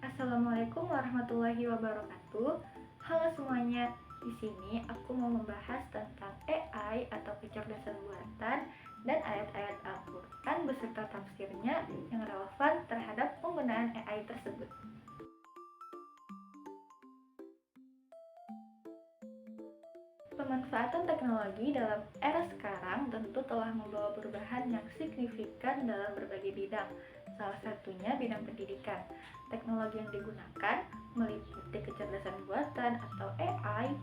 Assalamualaikum warahmatullahi wabarakatuh. Halo semuanya. Di sini aku mau membahas tentang AI atau kecerdasan buatan dan ayat-ayat Al-Qur'an beserta tafsirnya yang relevan terhadap penggunaan AI tersebut. Pemanfaatan teknologi dalam era sekarang tentu telah membawa perubahan yang signifikan dalam berbagai bidang. Salah satunya bidang pendidikan. Teknologi yang digunakan meliputi kecerdasan buatan atau AI,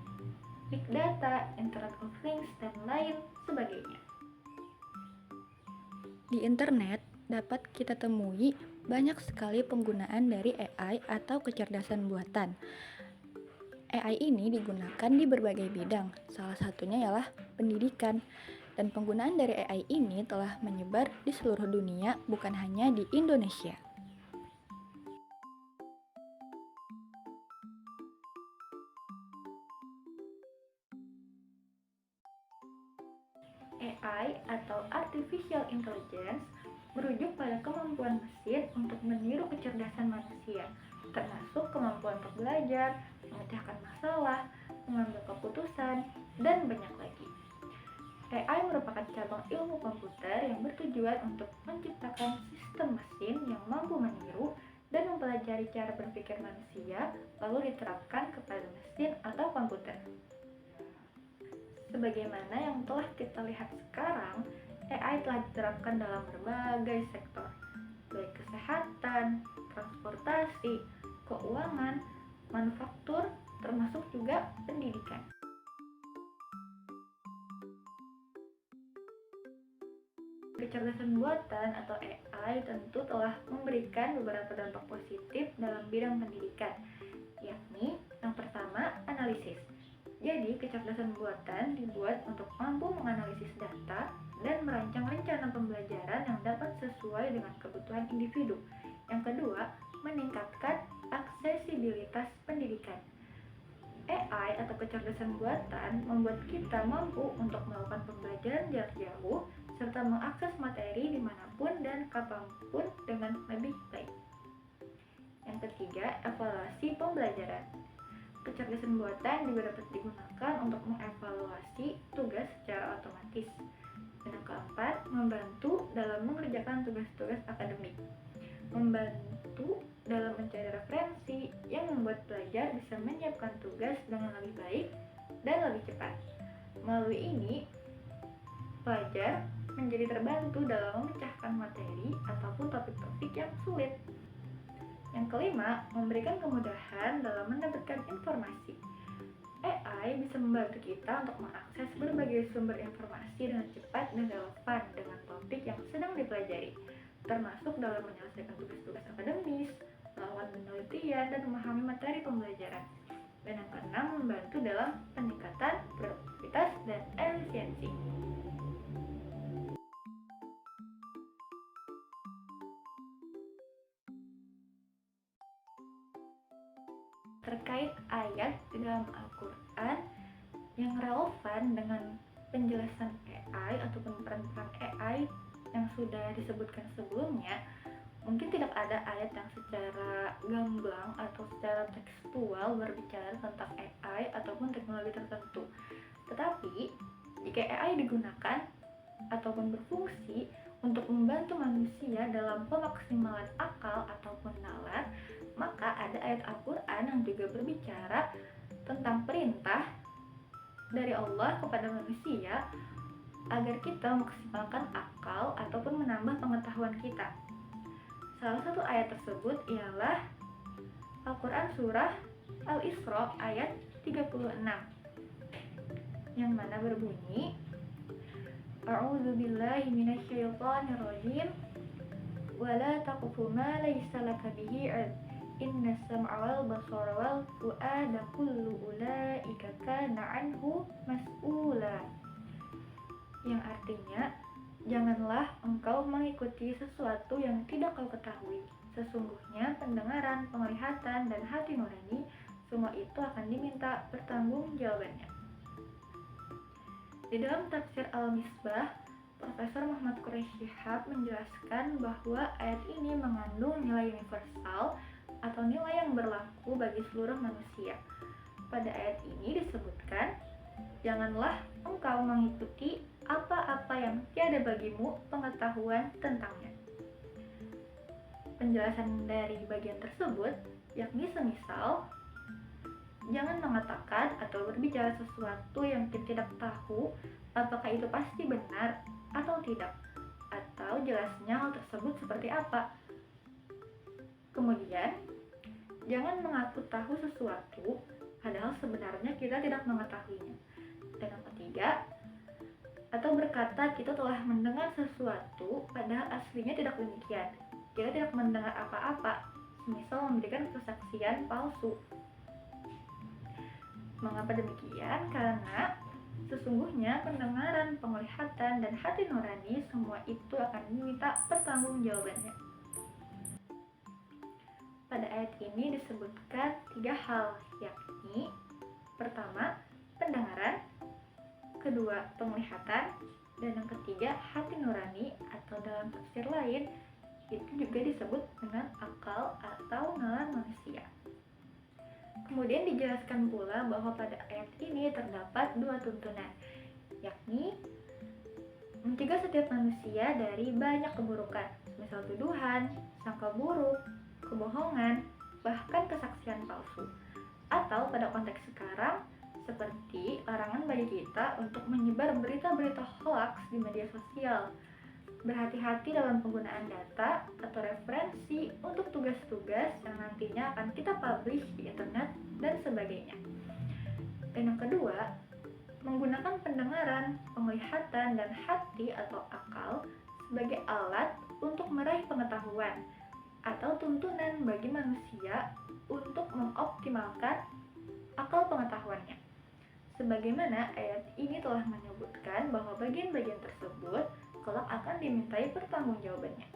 big data, Internet of Things, dan lain sebagainya. Di internet dapat kita temui banyak sekali penggunaan dari AI atau kecerdasan buatan. AI ini digunakan di berbagai bidang, salah satunya ialah pendidikan. Dan penggunaan dari AI ini telah menyebar di seluruh dunia, bukan hanya di Indonesia. AI atau Artificial Intelligence merujuk pada kemampuan mesin untuk meniru kecerdasan manusia, termasuk kemampuan untuk belajar, memecahkan masalah, mengambil keputusan, dan banyak lagi. AI merupakan cabang ilmu komputer yang bertujuan untuk menciptakan sistem mesin yang mampu meniru dan mempelajari cara berpikir manusia, lalu diterapkan kepada mesin atau komputer. Sebagaimana yang telah kita lihat sekarang, AI telah diterapkan dalam berbagai sektor, baik kesehatan, transportasi, keuangan, manufaktur, termasuk juga pendidikan. Kecerdasan buatan atau AI tentu telah memberikan beberapa dampak positif dalam bidang pendidikan, yakni yang pertama, analisis. Jadi, kecerdasan buatan dibuat untuk mampu menganalisis data dan merancang rencana pembelajaran yang dapat sesuai dengan kebutuhan individu. Yang kedua, meningkatkan aksesibilitas pendidikan. AI atau kecerdasan buatan membuat kita mampu untuk melakukan pembelajaran jarak jauh serta mengakses materi dimanapun dan kapanpun dengan lebih baik. Yang ketiga, evaluasi pembelajaran. Kecerdasan buatan juga dapat digunakan untuk mengevaluasi tugas secara otomatis. Dan yang keempat, membantu dalam mengerjakan tugas-tugas akademik. Membantu dalam mencari referensi yang membuat pelajar bisa menyiapkan tugas dengan lebih baik dan lebih cepat. Melalui ini, pelajar menjadi terbantu dalam memecahkan materi ataupun topik-topik yang sulit. Yang kelima, memberikan kemudahan dalam mendapatkan informasi. AI bisa membantu kita untuk mengakses berbagai sumber informasi dengan cepat dan relevan dengan topik yang sedang dipelajari, termasuk dalam menyelesaikan tugas-tugas akademis, melakukan penelitian, dan memahami materi pembelajaran. Dan yang keenam, membantu dalam peningkatan produktivitas dan efisiensi. Terkait ayat di dalam Al-Quran yang relevan dengan penjelasan AI ataupun peran-peran AI yang sudah disebutkan sebelumnya, mungkin tidak ada ayat yang secara gamblang atau secara tekstual berbicara tentang AI ataupun teknologi tertentu. Tetapi, jika AI digunakan ataupun berfungsi untuk membantu manusia dalam pemaksimalan akal ataupun nalar, maka ada ayat Al-Quran yang juga berbicara tentang perintah dari Allah kepada manusia agar kita memaksimalkan akal ataupun menambah pengetahuan kita. Salah satu ayat tersebut ialah Al-Quran Surah Al-Isra ayat 36 yang mana berbunyi, A'udzubillahi minasyaitonirrajim wa la taqfu ma laysa laka bihi 'ilm inna sam'a wal basara wal fu'ada kullu ulaika kana 'anhu mas'ula. Yang artinya, janganlah engkau mengikuti sesuatu yang tidak kau ketahui. Sesungguhnya pendengaran, penglihatan, dan hati nurani, semua itu akan diminta pertanggungjawabannya. Di dalam tafsir Al-Misbah, Profesor Muhammad Quraish Shihab menjelaskan bahwa ayat ini mengandung nilai universal atau nilai yang berlaku bagi seluruh manusia. Pada ayat ini disebutkan, janganlah engkau mengikuti apa-apa yang tiada bagimu pengetahuan tentangnya. Penjelasan dari bagian tersebut yakni semisal, jangan mengatakan atau berbicara sesuatu yang kita tidak tahu apakah itu pasti benar atau tidak, atau jelasnya hal tersebut seperti apa. Kemudian, jangan mengaku tahu sesuatu padahal sebenarnya kita tidak mengetahuinya. Dan yang ketiga, atau berkata kita telah mendengar sesuatu padahal aslinya tidak demikian. Kita tidak mendengar apa-apa, misal memberikan kesaksian palsu. Mengapa demikian? Karena sesungguhnya pendengaran, penglihatan, dan hati nurani semua itu akan diminta pertanggungjawabannya. Pada ayat ini disebutkan 3 hal, yakni pertama, pendengaran, kedua, penglihatan, dan yang ketiga, hati nurani, atau dalam tafsir lain itu juga disebut dengan akal atau nalar manusia. Kemudian dijelaskan pula bahwa pada ayat ini terdapat 2 tuntunan, yakni mencegah setiap manusia dari banyak keburukan, misal tuduhan, sangka buruk, kebohongan, bahkan kesaksian palsu. Atau pada konteks sekarang, seperti larangan bagi kita untuk menyebar berita-berita hoaks di media sosial. Berhati-hati dalam penggunaan data atau referensi untuk tugas-tugas yang nantinya akan kita publish di internet dan sebagainya. Dan yang kedua, menggunakan pendengaran, penglihatan, dan hati atau akal sebagai alat untuk meraih pengetahuan atau tuntunan bagi manusia untuk mengoptimalkan akal pengetahuannya. Sebagaimana ayat ini telah menyebutkan bahwa bagian-bagian tersebut kelak akan dimintai pertanggungjawabannya.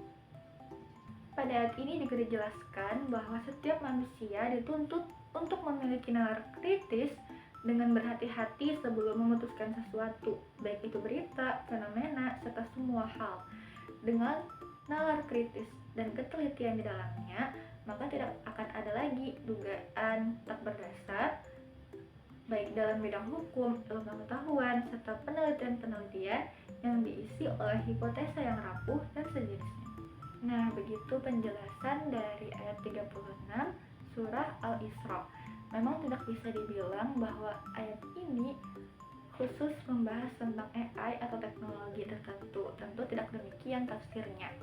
Pada ayat ini juga dijelaskan bahwa setiap manusia dituntut untuk memiliki nalar kritis dengan berhati-hati sebelum memutuskan sesuatu, baik itu berita, fenomena, serta semua hal. Dengan nalar kritis dan ketelitian di dalamnya, maka tidak akan ada lagi dugaan tak berdasar, baik dalam bidang hukum, ilmu pengetahuan, serta penelitian-penelitian yang diisi oleh hipotesa yang rapuh dan sejenisnya. Nah, begitu penjelasan dari ayat 36 surah Al-Isra. Memang tidak bisa dibilang bahwa ayat ini khusus membahas tentang AI atau teknologi tertentu. Tentu tidak demikian tafsirnya.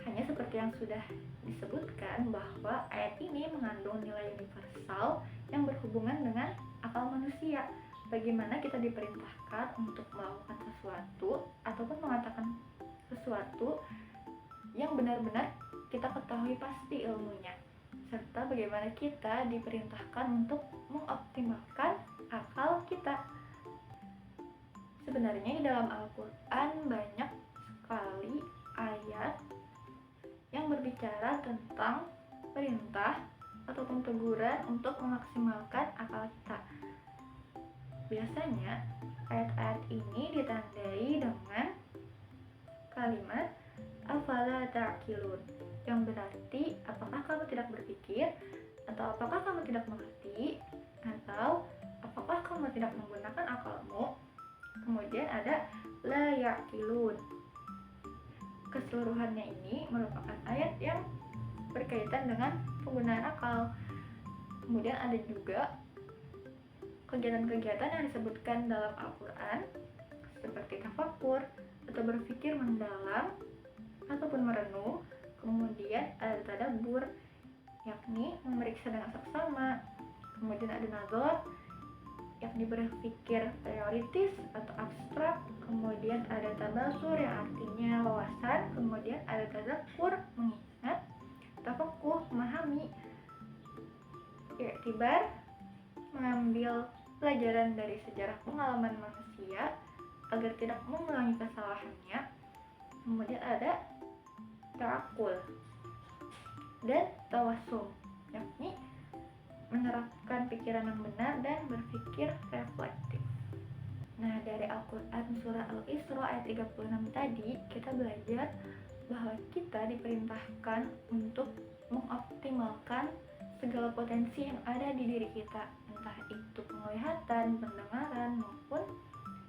Hanya seperti yang sudah disebutkan bahwa ayat ini mengandung nilai universal yang berhubungan dengan akal manusia. Bagaimana kita diperintahkan untuk melakukan sesuatu ataupun mengatakan sesuatu yang benar-benar kita ketahui pasti ilmunya, serta bagaimana kita diperintahkan untuk mengoptimalkan akal kita. Sebenarnya di dalam Al-Quran banyak sekali ayat yang berbicara tentang perintah ataupun teguran untuk memaksimalkan akal kita. Biasanya ayat-ayat ini ditandai dengan kalimat afala ta'qilun, yang berarti apakah kamu tidak berpikir, atau apakah kamu tidak mengerti, atau apakah kamu tidak menggunakan akalmu. Kemudian ada la ya'qilun. Keseluruhannya ini merupakan ayat yang berkaitan dengan penggunaan akal. Kemudian ada juga kegiatan-kegiatan yang disebutkan dalam Al-Quran seperti tafakkur atau berpikir mendalam ataupun merenung. Kemudian ada tadabbur, yakni memeriksa dengan seksama. Kemudian ada nazar, yakni berpikir teoritis atau abstrak. Kemudian ada tabasur yang artinya wawasan. Kemudian ada tazakkur, mengingat. Tafaqquh, memahami. I'tibar, mengambil pelajaran dari sejarah pengalaman manusia agar tidak mengulangi kesalahannya. Kemudian ada ta'akul dan tawassum, yakni menerapkan pikiran yang benar dan berpikir reflektif. Nah, dari Al-Quran surah Al-Isra ayat 36 tadi kita belajar bahwa kita diperintahkan untuk mengoptimalkan segala potensi yang ada di diri kita, entah itu penglihatan, pendengaran, maupun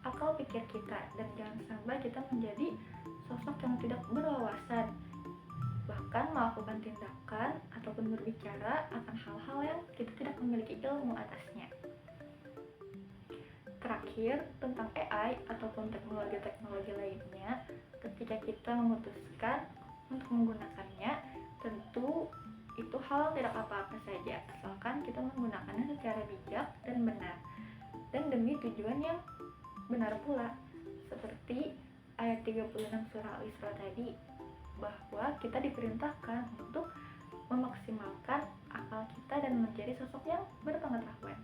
akal pikir kita. Dan jangan sampai kita menjadi sosok yang tidak berwawasan, bahkan melakukan tindakan ataupun berbicara akan hal-hal yang kita tidak memiliki ilmu atasnya. Terakhir, tentang AI ataupun teknologi-teknologi lainnya, ketika kita memutuskan untuk menggunakannya, tentu itu hal tidak apa-apa saja, asalkan kita menggunakannya secara bijak dan benar, dan demi tujuan yang benar pula. Seperti ayat 36 surah Al-Isra tadi, bahwa kita diperintahkan untuk memaksimalkan akal kita dan menjadi sosok yang berpengetahuan.